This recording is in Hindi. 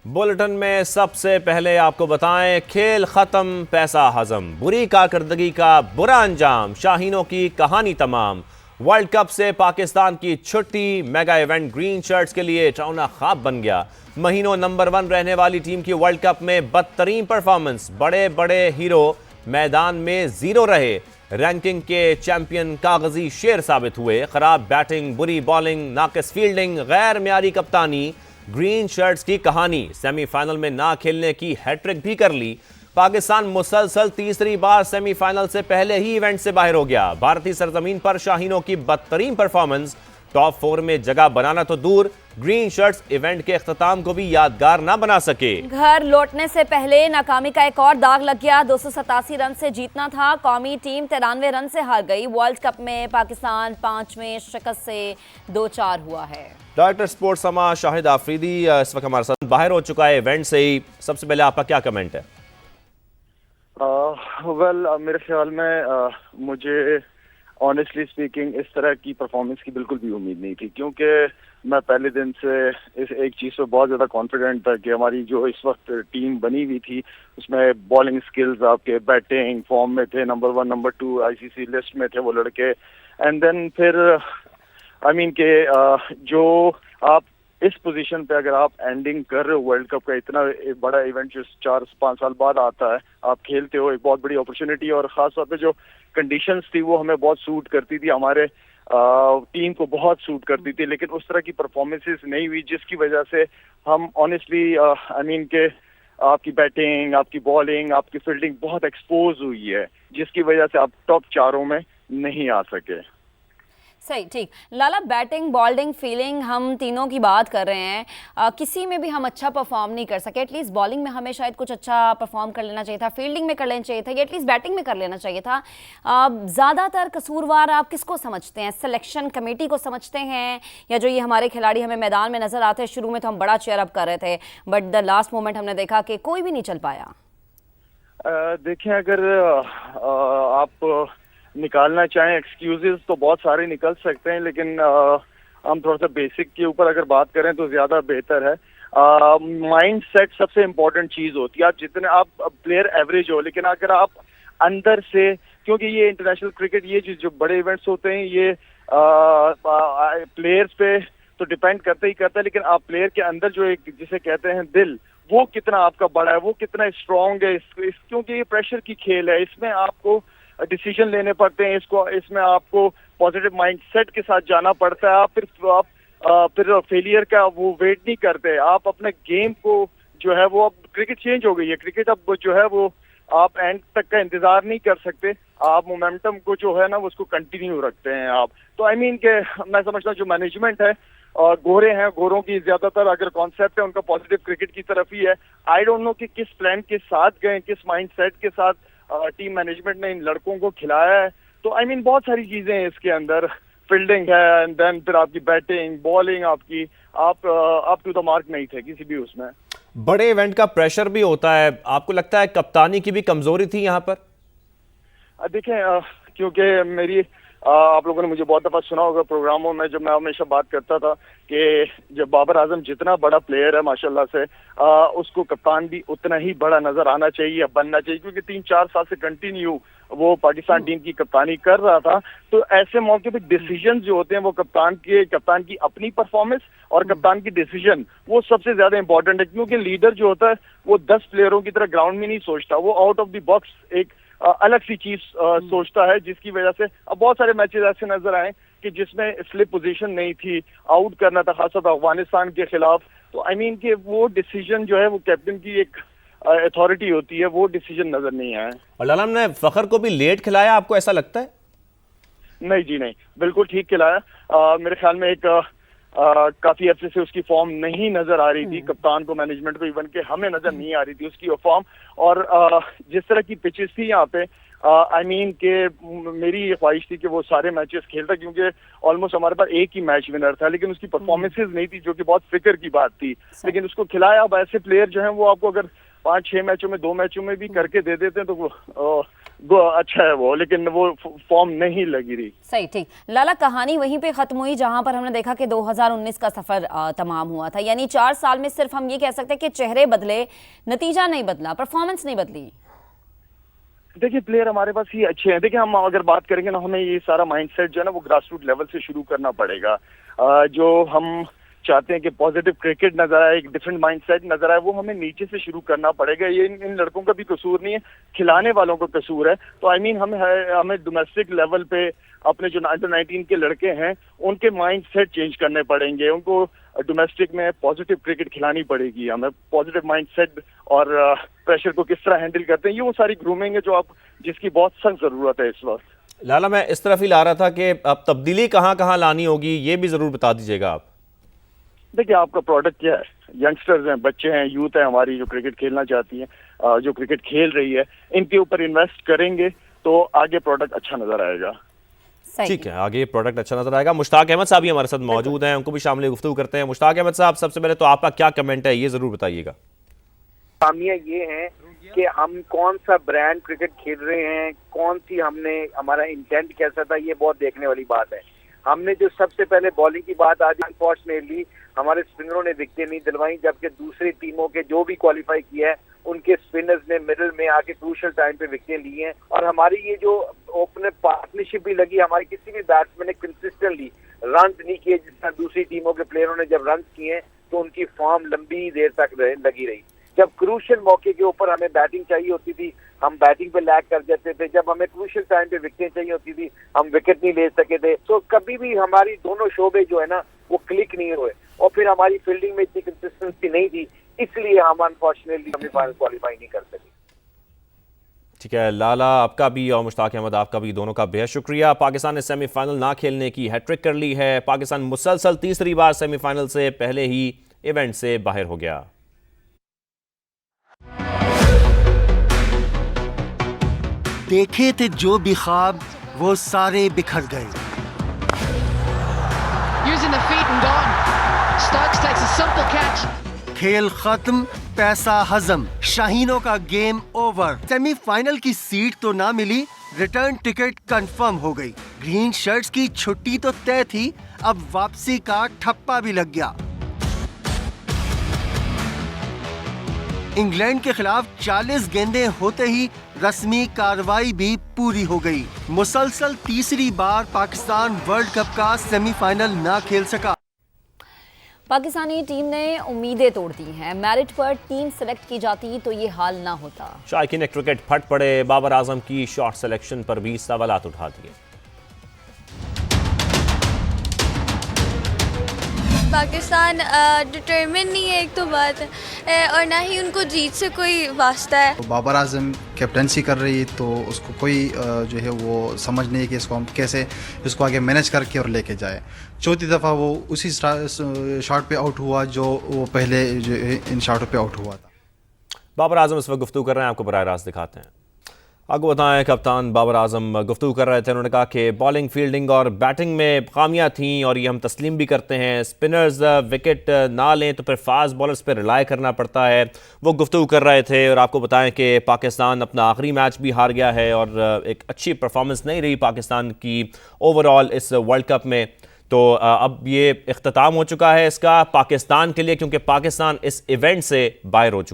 बुलेटिन में सबसे पहले आपको बताएं, खेल खत्म पैसा हजम, बुरी कारकर्दगी का बुरा अंजाम, शाहीनों की कहानी तमाम। वर्ल्ड कप से पाकिस्तान की छुट्टी, मेगा इवेंट ग्रीन शर्ट्स के लिए टौना ख्वाब बन गया। महीनों नंबर 1 रहने वाली टीम की वर्ल्ड कप में बदतरीन परफॉर्मेंस, बड़े बड़े हीरो मैदान में जीरो रहे। रैंकिंग के चैंपियन कागजी शेर साबित हुए। खराब बैटिंग, बुरी बॉलिंग, नाकिस फील्डिंग, गैर म्यारी कप्तानी, ग्रीन शर्ट्स की कहानी। सेमीफाइनल में ना खेलने की हैट्रिक भी कर ली। पाकिस्तान मुसलसल तीसरी बार सेमीफाइनल से पहले ही इवेंट से बाहर हो गया। भारतीय सरजमीन पर शाहीनों की बदतरीन परफॉर्मेंस टॉप 4 में जगह बनाना तो दूर, ग्रीन शर्ट्स इवेंट के इख्तिताम को भी यादगार ना बना सके। घर लौटने से पहले नाकामी का एक और दाग लग गया। 287 रन से जीतना था। कौमी टीम 93 रन से हार गई। वर्ल्ड कप में पाकिस्तान 5वें शिकस्त से 2-4 हुआ है। डायरेक्टर स्पोर्ट्स समा शाहिद आफरीदी इस वक्त हमारे साथ बाहर हो चुका है इवेंट से ही। सबसे पहले आपका क्या कमेंट है? मेरे ख्याल में मुझे ऑनेस्टली स्पीकिंग इस तरह की परफॉर्मेंस की बिल्कुल भी उम्मीद नहीं थी, क्योंकि मैं पहले दिन से इस एक चीज़ पे बहुत ज़्यादा कॉन्फिडेंट था कि हमारी जो इस वक्त टीम बनी हुई थी उसमें बॉलिंग स्किल्स, आपके बैटिंग फॉर्म में थे, नंबर 1 नंबर 2 आईसीसी लिस्ट में थे वो लड़के। एंड देन फिर के जो आप इस पोजीशन पे अगर आप एंडिंग कर रहे हो वर्ल्ड कप का, इतना एक बड़ा इवेंट जो 4-5 साल बाद आता है, आप खेलते हो, एक बहुत बड़ी अपॉर्चुनिटी। और खास तौर पे जो कंडीशंस थी वो हमें बहुत सूट करती थी, हमारे टीम को बहुत सूट करती थी, लेकिन उस तरह की परफॉर्मेंसेस नहीं हुई, जिसकी वजह से हम ऑनेस्टली के आपकी बैटिंग, आपकी बॉलिंग, आपकी फील्डिंग बहुत एक्सपोज हुई है, जिसकी वजह से आप टॉप 4 में नहीं आ सके। सही, ठीक। लाला, बैटिंग, बॉलिंग, फील्डिंग, हम तीनों की बात कर रहे हैं। किसी में भी हम अच्छा परफॉर्म नहीं कर सके। एटलीस्ट बॉलिंग में हमें शायद कुछ अच्छा परफॉर्म कर लेना चाहिए था, फील्डिंग में कर लेना चाहिए था, या एटलीस्ट बैटिंग में कर लेना चाहिए था। ज़्यादातर कसूरवार आप किसको समझते हैं? सिलेक्शन कमेटी को समझते हैं, या जो ये हमारे खिलाड़ी हमें मैदान में नजर आते हैं? शुरू में तो हम बड़ा चेयर अप कर रहे थे, बट द लास्ट मोमेंट हमने देखा कि कोई भी नहीं चल पाया। देखें, अगर आप निकालना चाहें एक्सक्यूजेस तो बहुत सारे निकल सकते हैं, लेकिन हम थोड़ा सा बेसिक के ऊपर अगर बात करें तो ज्यादा बेहतर है। माइंड सेट सबसे इम्पोर्टेंट चीज होती है। आप जितने आप प्लेयर एवरेज हो, लेकिन अगर आप अंदर से, क्योंकि ये इंटरनेशनल क्रिकेट, ये जो बड़े इवेंट्स होते हैं, ये प्लेयर्स पे तो डिपेंड करता ही करता है, लेकिन आप प्लेयर के अंदर जो एक जिसे कहते हैं दिल, वो कितना आपका बड़ा है, वो कितना स्ट्रांग है। क्योंकि ये प्रेशर की खेल है, इसमें आपको डिसीजन लेने पड़ते हैं, इसमें आपको पॉजिटिव माइंडसेट के साथ जाना पड़ता है। आप फिर फेलियर का वो वेट नहीं करते। आप अपने गेम को जो है वो, अब क्रिकेट चेंज हो गई है, क्रिकेट अब जो है वो आप एंड तक का इंतजार नहीं कर सकते, आप मोमेंटम को जो है ना उसको कंटिन्यू रखते हैं आप। तो के मैं समझता हूँ जो मैनेजमेंट है और गोरे हैं, गोरों की ज्यादातर अगर कॉन्सेप्ट है उनका पॉजिटिव क्रिकेट की तरफ ही है। आई डोंट नो कि किस प्लान के साथ गए, किस माइंडसेट के साथ टीम मैनेजमेंट ने इन लड़कों को खिलाया है। तो बहुत सारी चीजें हैं इसके अंदर। फील्डिंग है, एंड देन फिर आपकी बैटिंग, बॉलिंग, आपकी आप अप टू द मार्क नहीं थे किसी भी उसमें। बड़े इवेंट का प्रेशर भी होता है, आपको लगता है कप्तानी की भी कमजोरी थी यहाँ पर? देखें, क्योंकि मेरी आप लोगों ने मुझे बहुत दफा सुना होगा प्रोग्रामों में, जब मैं हमेशा बात करता था कि जब बाबर आजम जितना बड़ा प्लेयर है माशाल्लाह से, उसको कप्तान भी उतना ही बड़ा नजर आना चाहिए, बनना चाहिए, क्योंकि 3-4 साल से कंटिन्यू वो पाकिस्तान टीम की कप्तानी कर रहा था। तो ऐसे मौके पे डिसीजन जो होते हैं वो कप्तान की अपनी परफॉर्मेंस और कप्तान की डिसीजन वो सबसे ज्यादा इंपॉर्टेंट है, क्योंकि लीडर जो होता है वो 10 प्लेयरों की तरह ग्राउंड में नहीं सोचता, वो आउट ऑफ द बॉक्स एक अलग सी चीज सोचता है, जिसकी वजह से अब बहुत सारे मैचेस ऐसे नजर आए कि जिसमें स्लिप पोजीशन नहीं थी, आउट करना था, खासतौर पर अफगानिस्तान के खिलाफ। तो कि वो डिसीजन जो है वो कैप्टन की एक अथॉरिटी होती है, वो डिसीजन नजर नहीं आया। और लाला ने फखर को भी लेट खिलाया, आपको ऐसा लगता है? नहीं जी, नहीं, बिल्कुल ठीक खिलाया। मेरे ख्याल में एक काफी अर्से से उसकी फॉर्म नहीं नजर आ रही थी, कप्तान को, मैनेजमेंट को, इवन के हमें नजर नहीं आ रही थी उसकी फॉर्म। और जिस तरह की पिचेस थी यहाँ पे, मेरी ये ख्वाहिश थी कि वो सारे मैचेस खेलता, क्योंकि ऑलमोस्ट हमारे पास एक ही मैच विनर था, लेकिन उसकी परफॉर्मेंसेज नहीं थी, जो कि बहुत फिक्र की बात थी। लेकिन उसको खिलाया। अब ऐसे प्लेयर जो हैं वो आपको अगर 5-6 मैचों में 2 मैचों में भी करके दे देते हैं तो वो अच्छा है वो, लेकिन वो फॉर्म नहीं लगी रही। सही, ठीक। लाला, कहानी वहीं पे खत्म हुई जहां पर हमने देखा कि 2019 का सफर तमाम हुआ था। यानी 4 साल में सिर्फ हम ये कह सकते हैं कि चेहरे बदले, नतीजा नहीं बदला, परफॉर्मेंस नहीं बदली। देखिए प्लेयर हमारे पास ही अच्छे हैं। देखिए हम अगर बात करेंगे ना, हमें ये सारा माइंडसेट जो है ना वो ग्रास रूट लेवल से शुरू करना पड़ेगा। जो हम चाहते हैं कि पॉजिटिव क्रिकेट नजर आए, एक डिफरेंट माइंडसेट नजर आए, वो हमें नीचे से शुरू करना पड़ेगा। ये इन लड़कों का भी कसूर नहीं है, खिलाने वालों का कसूर है। तो आई मीन हमें डोमेस्टिक लेवल पे अपने जो अंडर 19 के लड़के हैं उनके माइंडसेट चेंज करने पड़ेंगे। उनको डोमेस्टिक में पॉजिटिव क्रिकेट खिलानी पड़ेगी। हमें पॉजिटिव माइंडसेट और प्रेशर को किस तरह हैंडल करते हैं, ये वो सारी ग्रूमिंग है जो जिसकी बहुत सख्त जरूरत है इस वक्त। लाला, मैं इस तरफ ही ला रहा था कि अब तब्दीली कहाँ कहाँ लानी होगी, ये भी जरूर बता दीजिएगा आप। देखिए आपका प्रोडक्ट क्या है, यंगस्टर्स हैं, बच्चे हैं, यूथ है हमारी जो क्रिकेट खेलना चाहती है, जो क्रिकेट खेल रही है, इनके ऊपर इन्वेस्ट करेंगे तो आगे प्रोडक्ट अच्छा नजर आएगा। ठीक है, आगे प्रोडक्ट अच्छा नजर आएगा। मुश्ताक अहमद साहब भी हमारे साथ मौजूद हैं, उनको भी शामिल गुफ्तगू करते हैं। मुश्ताक अहमद साहब, सबसे पहले तो आपका क्या कमेंट है, ये जरूर बताइएगा। खामियां ये हैं कि हम कौन सा ब्रांड क्रिकेट खेल रहे हैं, कौन सी हमारा इंटेंट कैसा था, ये बहुत देखने वाली बात है। हमने जो सबसे पहले बॉलिंग की बात आज अनफॉर्चुनेटली हमारे स्पिनरों ने विकेटें नहीं दिलवाई, जबकि दूसरी टीमों के जो भी क्वालिफाई किया है उनके स्पिनर्स ने मिडिल में आके क्रूशियल टाइम पे विकेटें ली हैं। और हमारी ये जो ओपनर पार्टनरशिप भी लगी, हमारी किसी भी बैट्समैन ने कंसिस्टेंटली रन नहीं किए। जिस तरह दूसरी टीमों के प्लेयरों ने जब रन किए तो उनकी फॉर्म लंबी देर तक लगी रही। जब क्रूशियल मौके के ऊपर हमें बैटिंग चाहिए होती थी, हम बैटिंग पे लैग कर जाते थे। जब हमें क्रूशियल टाइम पे विकेटें चाहिए होती थी, हम विकेट नहीं ले सके थे। तो कभी भी हमारी दोनों शोबे जो है ना वो क्लिक नहीं हुए, और फिर हमारी फील्डिंग में इतनी कंसिस्टेंसी नहीं थी, इसलिए हम अनफॉर्चुनेटली सेमीफाइनल क्वालिफाई नहीं कर सके। ठीक है लाला, आपका भी और मुश्ताक अहमद आपका भी, दोनों का बेहद शुक्रिया। पाकिस्तान ने सेमीफाइनल ना खेलने की हैट्रिक कर ली है। पाकिस्तान मुसलसल तीसरी बार सेमीफाइनल से पहले ही इवेंट से बाहर हो गया। देखे थे जो भी ख्वाब वो सारे बिखर गए। Using the feet and gone. Stokes takes a simple catch. खेल खत्म, पैसा हजम, शाहीनों का गेम ओवर। सेमीफाइनल की सीट तो ना मिली, रिटर्न टिकट कंफर्म हो गई। ग्रीन शर्ट्स की छुट्टी तो तय थी, अब वापसी का ठप्पा भी लग गया। इंग्लैंड के खिलाफ 40 गेंदें होते ही रस्मी कार्रवाई भी पूरी हो गई। मुसलसल तीसरी बार पाकिस्तान वर्ल्ड कप का सेमीफाइनल ना खेल सका। पाकिस्तानी टीम ने उम्मीदें तोड़ दी हैं। मेरिट पर टीम सेलेक्ट की जाती तो ये हाल ना होता। शायकीन क्रिकेट फट पड़े, बाबर आजम की शॉट सिलेक्शन पर भी सवालात उठा दिए। पाकिस्तान डिटरमिन नहीं है, एक तो बात है, और ना ही उनको जीत से कोई वास्ता है। बाबर आजम कैप्टनसी कर रही तो उसको कोई जो है वो समझ नहीं है कि इसको हम कैसे इसको आगे मैनेज करके और लेके जाए। चौथी दफ़ा वो उसी शॉट पे आउट हुआ जो वो पहले जो इन शॉटों पे आउट हुआ था। बाबर आजम इस वक्त गुफ्तगू कर रहे हैं, आपको बराह रास्त दिखाते हैं। आपको बताएं, कप्तान बाबर आजम गुफ्तगू कर रहे थे। उन्होंने कहा कि बॉलिंग, फील्डिंग और बैटिंग में खामियां थीं और ये हम तस्लीम भी करते हैं। स्पिनर्स विकेट ना लें तो फिर फास्ट बॉलर्स पर रिलाई करना पड़ता है, वो गुफ्तगू कर रहे थे। और आपको बताएं कि पाकिस्तान अपना आखिरी मैच भी हार गया है और एक अच्छी परफॉर्मेंस नहीं रही पाकिस्तान की ओवरऑल इस वर्ल्ड कप में। तो अब ये इख्तिताम हो चुका है इसका पाकिस्तान के लिए, क्योंकि पाकिस्तान इस इवेंट से बाहर हो चुका है।